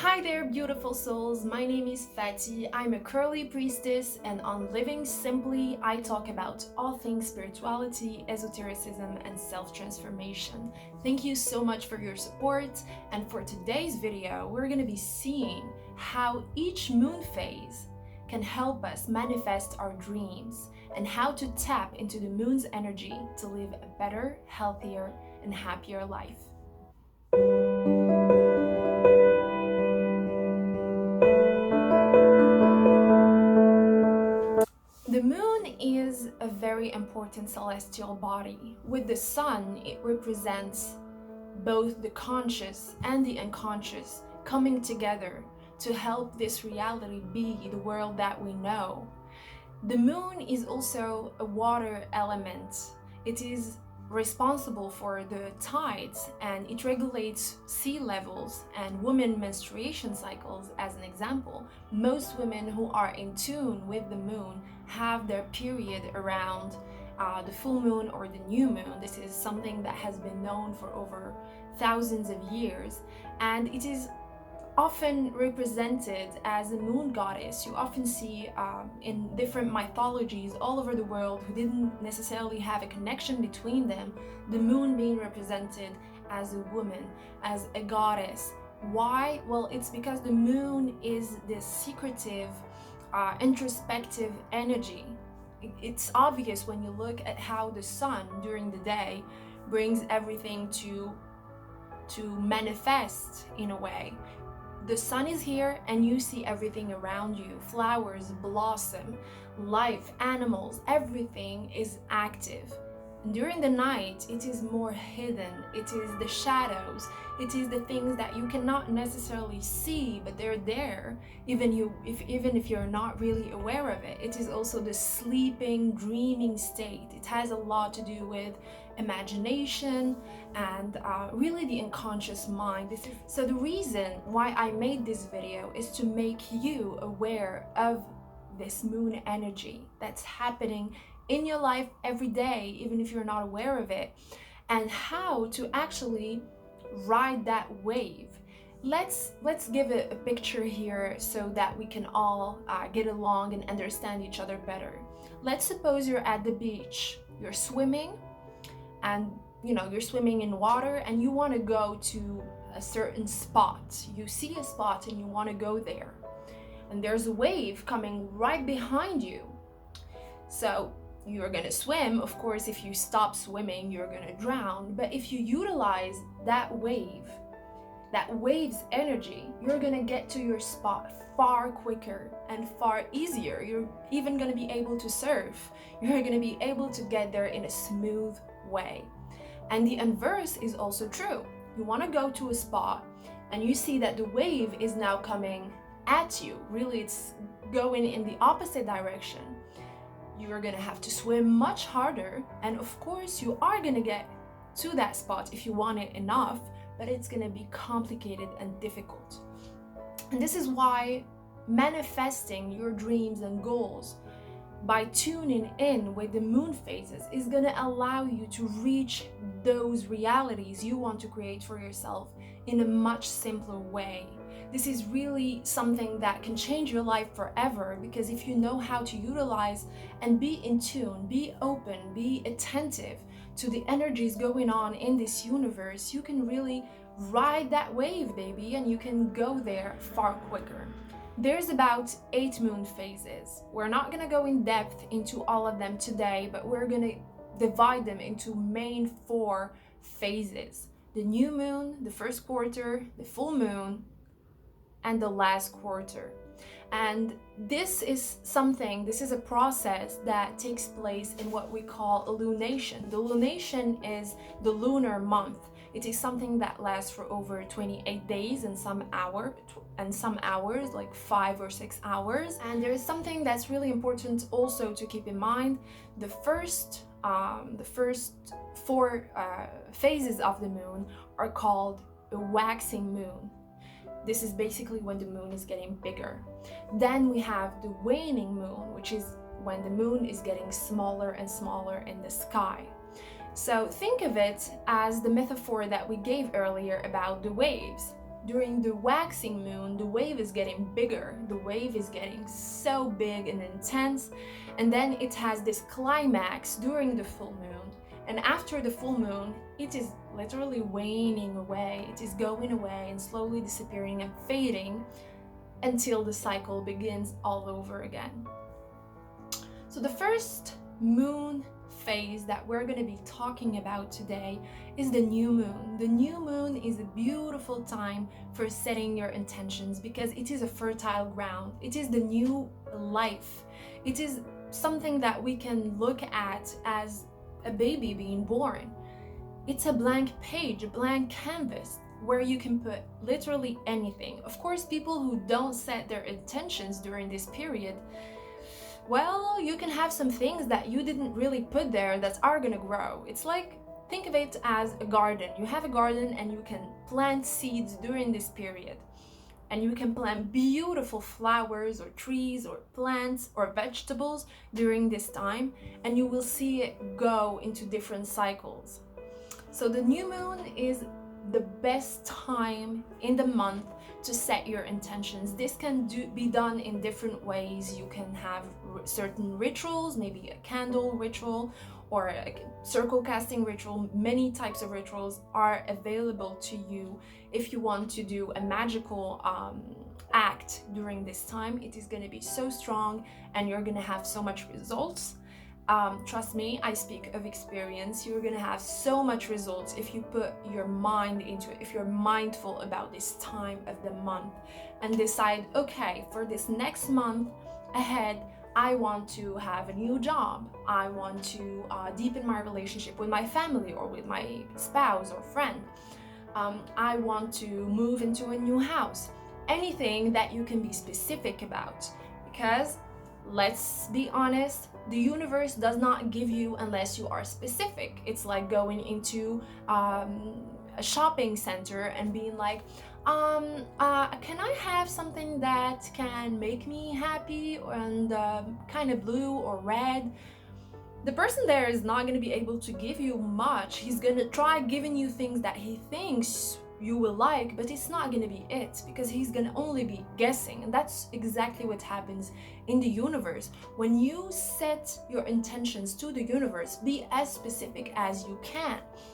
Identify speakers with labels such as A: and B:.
A: Hi there, beautiful souls. My name is Fatty. I'm a curly priestess, and on Living Simply, I talk about all things spirituality, esotericism, and self-transformation. Thank you so much for your support. And for today's video, we're going to be seeing how each moon phase can help us manifest our dreams and how to tap into the moon's energy to live a better, healthier, and happier life. The moon is a very important celestial body. With the sun, it represents both the conscious and the unconscious coming together to help this reality be the world that we know. The moon is also a water element. It is responsible for the tides, and it regulates sea levels and women menstruation cycles. As an example, most women who are in tune with the moon have their period around the full moon or the new moon. This is something that has been known for over thousands of years, and it is often represented as a moon goddess. You often see in different mythologies all over the world who didn't necessarily have a connection between them, the moon being represented as a woman, as a goddess. Why? Well, it's because the moon is this secretive, introspective energy. It's obvious when you look at how the sun during the day brings everything to manifest in a way. The sun is here and you see everything around you. Flowers blossom, life, animals, everything is active. During the night, it is more hidden. It is the shadows. It is the things that you cannot necessarily see, but they're there, even if you're not really aware of it. It is also the sleeping, dreaming state. It has a lot to do with imagination and really the unconscious mind. So the reason why I made this video is to make you aware of this moon energy that's happening in your life every day, even if you're not aware of it, and how to actually ride that wave. Let's give a picture here so that we can all get along and understand each other better. Let's suppose you're at the beach, you're swimming, and you're swimming in water and you want to go to a certain spot. You see a spot and you want to go there, and there's a wave coming right behind you. So you're gonna swim. Of course, if you stop swimming, you're gonna drown. But if you utilize that wave's energy, you're gonna get to your spot far quicker and far easier. You're even gonna be able to surf. You're gonna be able to get there in a smooth way. And the inverse is also true. You wanna go to a spot and you see that the wave is now coming at you. Really, it's going in the opposite direction. You're gonna have to swim much harder, and of course you are gonna get to that spot if you want it enough, but it's gonna be complicated and difficult. And this is why manifesting your dreams and goals by tuning in with the moon phases is gonna allow you to reach those realities you want to create for yourself in a much simpler way. This is really something that can change your life forever, because if you know how to utilize and be in tune, be open, be attentive to the energies going on in this universe, you can really ride that wave, baby, and you can go there far quicker. There's about 8 moon phases. We're not gonna go in depth into all of them today, but we're gonna divide them into main 4 phases: the new moon, the first quarter, the full moon, and the last quarter. And this is a process that takes place in what we call a lunation. The lunation is the lunar month. It is something that lasts for over 28 days and some hours, like 5 or 6 hours. And there is something that's really important also to keep in mind. The first 4 phases of the moon are called a waxing moon. This is basically when the moon is getting bigger. Then we have the waning moon, which is when the moon is getting smaller and smaller in the sky. So think of it as the metaphor that we gave earlier about the waves. During the waxing moon, the wave is getting bigger. The wave is getting so big and intense. And then it has this climax during the full moon. And after the full moon, it is literally waning away. It is going away and slowly disappearing and fading until the cycle begins all over again. So the first moon phase that we're going to be talking about today is the new moon. The new moon is a beautiful time for setting your intentions because it is a fertile ground. It is the new life. It is something that we can look at as a baby being born. It's a blank page, a blank canvas where you can put literally anything. Of course, people who don't set their intentions during this period, well, you can have some things that you didn't really put there that are gonna grow. It's like, think of it as a garden. You have a garden and you can plant seeds during this period. And you can plant beautiful flowers or trees or plants or vegetables during this time, and you will see it go into different cycles. So the new moon is the best time in the month to set your intentions. This can be done in different ways. You can have certain rituals, maybe a candle ritual or a circle casting ritual. Many types of rituals are available to you. If you want to do a magical act during this time, it is going to be so strong and you're going to have so much results. Trust me, I speak of experience. You're gonna have so much results if you put your mind into it, if you're mindful about this time of the month and decide, okay, for this next month ahead, I want to have a new job. I want to deepen my relationship with my family or with my spouse or friend. I want to move into a new house. Anything that you can be specific about, because let's be honest, the universe does not give you unless you are specific. It's like going into a shopping center and being like, can I have something that can make me happy and kind of blue or red? The person there is not going to be able to give you much. He's going to try giving you things that he thinks you will like, but it's not going to be it, because he's going to only be guessing. And that's exactly what happens in the universe. When you set your intentions to the universe, be as specific as you can.